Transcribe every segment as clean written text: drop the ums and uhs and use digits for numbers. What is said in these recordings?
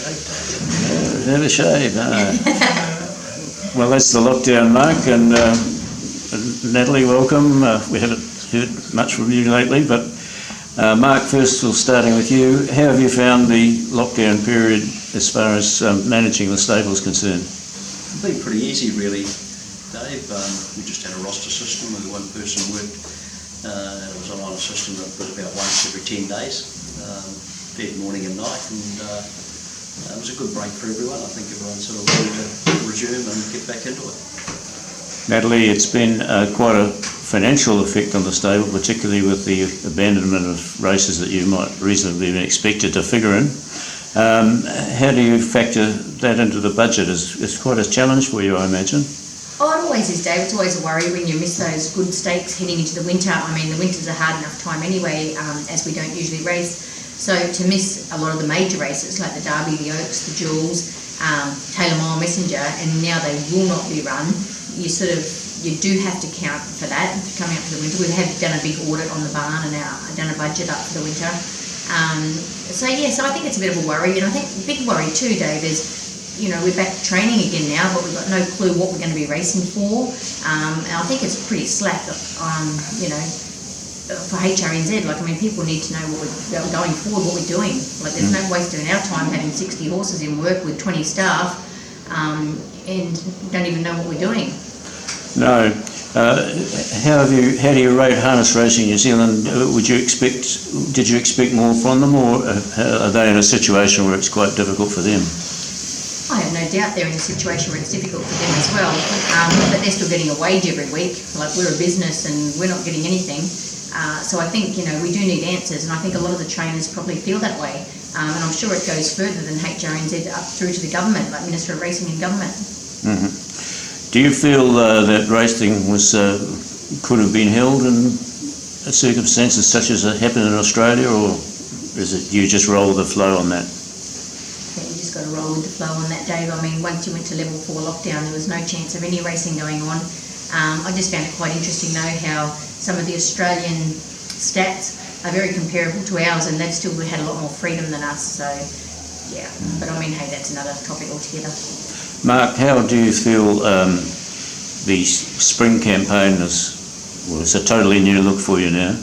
shave, Dave. Have a shave. Well, that's the lockdown, Mark, and Natalie, welcome. We haven't heard much from you lately, but Mark, first of all, starting with you, how have you found the lockdown period as far as managing the stable is concerned? It's been pretty easy, really, Dave. We just had a roster system where one person worked. It was on a system that was about once every 10 days, fed morning and night, and it was a good break for everyone. I think everyone's sort of ready to resume and get back into it. Natalie, it's been quite a financial effect on the stable, particularly with the abandonment of races that you might reasonably be expected to figure in. How do you factor that into the budget? It's quite a challenge for you, I imagine. Oh, it always is, Dave. It's always a worry when you miss those good stakes heading into the winter. I mean, the winter's a hard enough time anyway, as we don't usually race. So to miss a lot of the major races, like the Derby, the Oaks, the Jewels, Taylor Mile Messenger, and now they will not be run, you do have to count for that coming up to the winter. We have done a big audit on the barn and done a budget up for the winter. So I think it's a bit of a worry, and I think the big worry too, Dave, is we're back to training again now, but we've got no clue what we're going to be racing for. And I think it's pretty slack, for HRNZ. People need to know what we're going forward, what we're doing. There's no wasting our time having 60 horses in work with 20 staff and don't even know what we're doing. No. How do you rate harness racing New Zealand? Did you expect more from them, or are they in a situation where it's quite difficult for them? I have no doubt they're in a situation where it's difficult for them as well, but they're still getting a wage every week. We're a business and we're not getting anything. So I think, we do need answers, and I think a lot of the trainers probably feel that way. And I'm sure it goes further than HRNZ up through to the government, like Minister of Racing and Government. Mm-hmm. Do you feel that racing could have been held in circumstances such as it happened in Australia, or is it you just roll with the flow on that? I think you just got to roll with the flow on that, Dave. I mean, once you went to level 4 lockdown, there was no chance of any racing going on. I just found it quite interesting, though, how some of the Australian stats are very comparable to ours, and they've still had a lot more freedom than us. So, yeah. But I mean, hey, that's another topic altogether. Mark, how do you feel the spring campaign it's a totally new look for you now.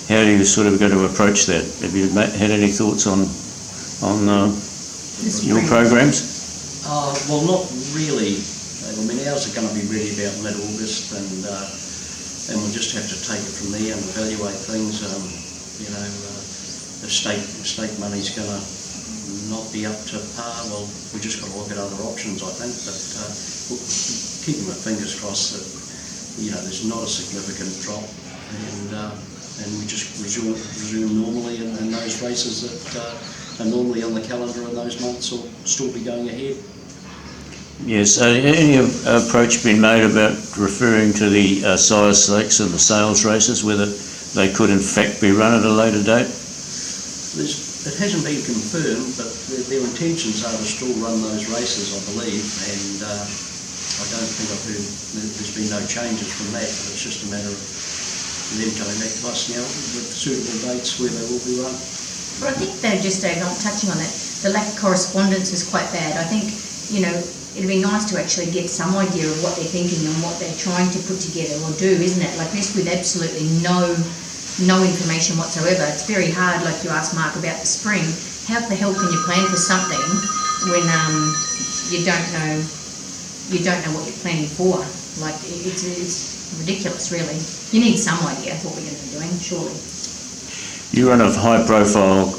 How do you sort of go to approach that? Have you had any thoughts on your programs? Well, not really. I mean, ours are going to be ready about mid-August, and we'll just have to take it from there and evaluate things. If state money's going to not be up to par, well, we just got to look at other options, I think. But keeping my fingers crossed that there's not a significant drop, and we just resume normally, and those races that are normally on the calendar in those months will still be going ahead. Yes, any approach been made about referring to the sire stakes and the sales races, whether they could in fact be run at a later date? It hasn't been confirmed, but their intentions are to still run those races, I believe, and I don't think I've heard there's been no changes from that, but it's just a matter of them coming back to us now with suitable dates where they will be run. But I think they're just not touching on that. The lack of correspondence is quite bad. I think, it'd be nice to actually get some idea of what they're thinking and what they're trying to put together or do, isn't it? Like this, with absolutely no information whatsoever. It's very hard, like you asked Mark about the spring. How the hell can you plan for something when you don't know what you're planning for? Like it's ridiculous, really. You need some idea of what we're going to be doing, surely. You run a high-profile,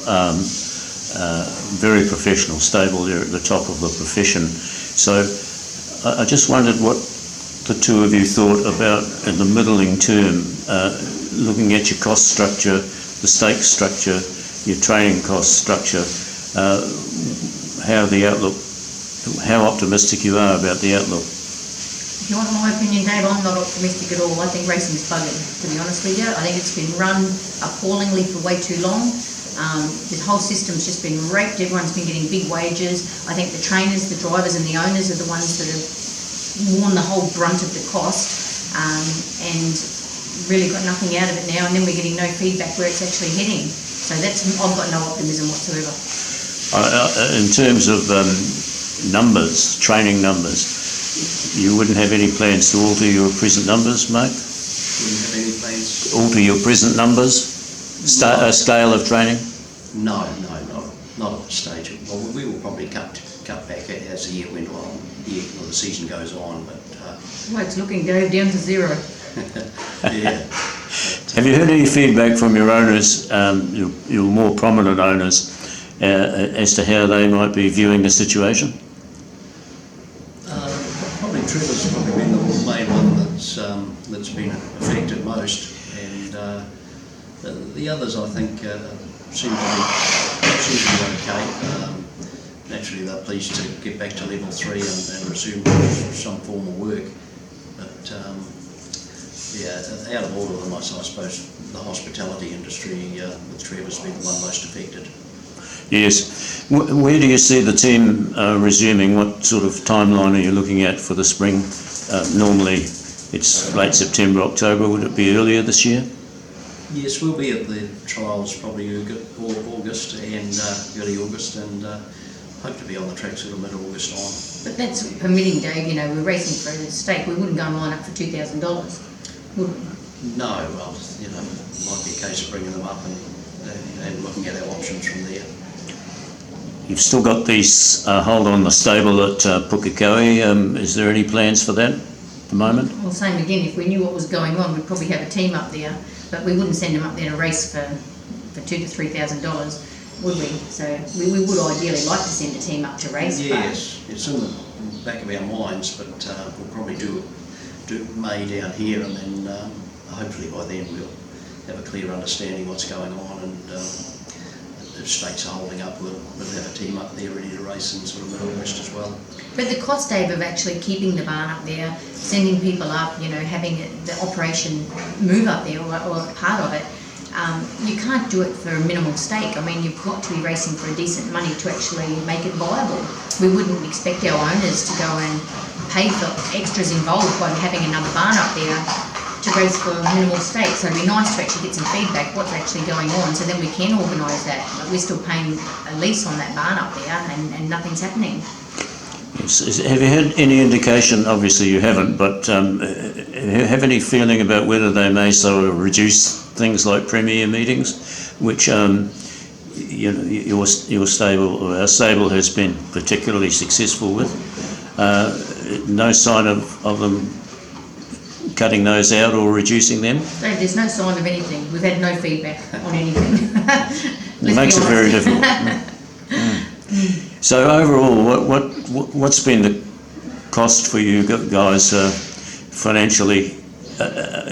very professional stable. You're at the top of the profession. So I just wondered what the two of you thought about in the middling term, looking at your cost structure, the stake structure, your training cost structure, how optimistic you are about the outlook. If you want my opinion, Dave, I'm not optimistic at all. I think racing's buggered, to be honest with you. I think it's been run appallingly for way too long. The whole system's just been raped. Everyone's been getting big wages. I think the trainers, the drivers and the owners are the ones that have worn the whole brunt of the cost and really got nothing out of it now, and then we're getting no feedback where it's actually heading. So I've got no optimism whatsoever. In terms of numbers, training numbers, you wouldn't have any plans to alter your present numbers, Mark? Wouldn't have any plans? Alter your present numbers? Scale of training? No, not at this stage. Well, we will probably cut back as the year went on, the season goes on, but... Well, it's looking, Dave, down to zero. Yeah. Have you heard any feedback from your owners, your more prominent owners, as to how they might be viewing the situation? Probably Trevor's probably been the main one that's been affected most, and the others I think seem to be okay. Naturally, they're pleased to get back to level 3 and resume some form of work, but out of all of them, I suppose the hospitality industry with Trevor's been the one most affected. Yes. Where do you see the team resuming? What sort of timeline are you looking at for the spring? Normally it's late September, October. Would it be earlier this year? Yes, we'll be at the trials probably August and early August, and hope to be on the track sort of mid-August on. But that's permitting, Dave, you know, we're racing for a stake. We wouldn't go and line up for $2,000, would we? No, well, you know, it might be a case of bringing them up and looking at our options from there. You've still got these hold on the stable at Pukekohe. Is there any plans for that at the moment? Well, same again, if we knew what was going on, we'd probably have a team up there, but we wouldn't send them up there to race for $2,000 to $3,000. Would we? So we would ideally like to send a team up to race. Yes, it's in the back of our minds, but we'll probably do May down here, and then hopefully by then we'll have a clear understanding what's going on, and if stakes are holding up, we'll have a team up there ready to race in sort of mid-August as well. But the cost, Dave, of actually keeping the barn up there, sending people up, you know, having the operation move up there or part of it, you can't do it for a minimal stake. I mean, you've got to be racing for a decent money to actually make it viable. We wouldn't expect our owners to go and pay for extras involved by having another barn up there to race for a minimal stake. So it'd be nice to actually get some feedback, what's actually going on, so then we can organise that. But we're still paying a lease on that barn up there and nothing's happening. Have you had any indication, obviously you haven't, but have any feeling about whether they may sort of reduce things like premier meetings, which you know, your stable or our stable has been particularly successful with? No sign of them cutting those out or reducing them? No, there's no sign of anything. We've had no feedback on anything. It makes it very difficult. So overall, what's been the cost for you guys financially?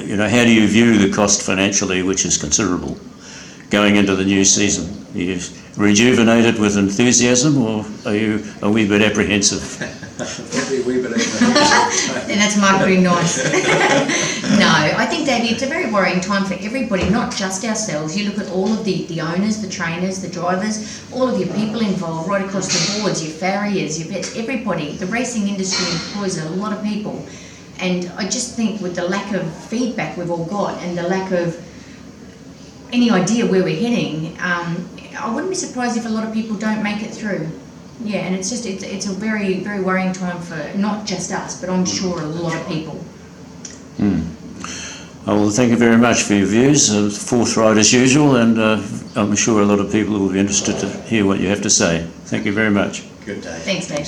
You know, how do you view the cost financially, which is considerable, going into the new season? Are you rejuvenated with enthusiasm, or are you a wee bit apprehensive? Probably a wee bit apprehensive. And that's Mark being nice. No, I think, Davey, it's a very worrying time for everybody, not just ourselves. You look at all of the owners, the trainers, the drivers, all of your people involved right across the boards, your farriers, your vets, everybody. The racing industry employs a lot of people. And I just think with the lack of feedback we've all got and the lack of any idea where we're heading, I wouldn't be surprised if a lot of people don't make it through. Yeah, and it's a very, very worrying time for not just us, but I'm sure a lot of people. Well, thank you very much for your views, forthright as usual, and I'm sure a lot of people will be interested to hear what you have to say. Thank you very much. Good day. Thanks, Dave.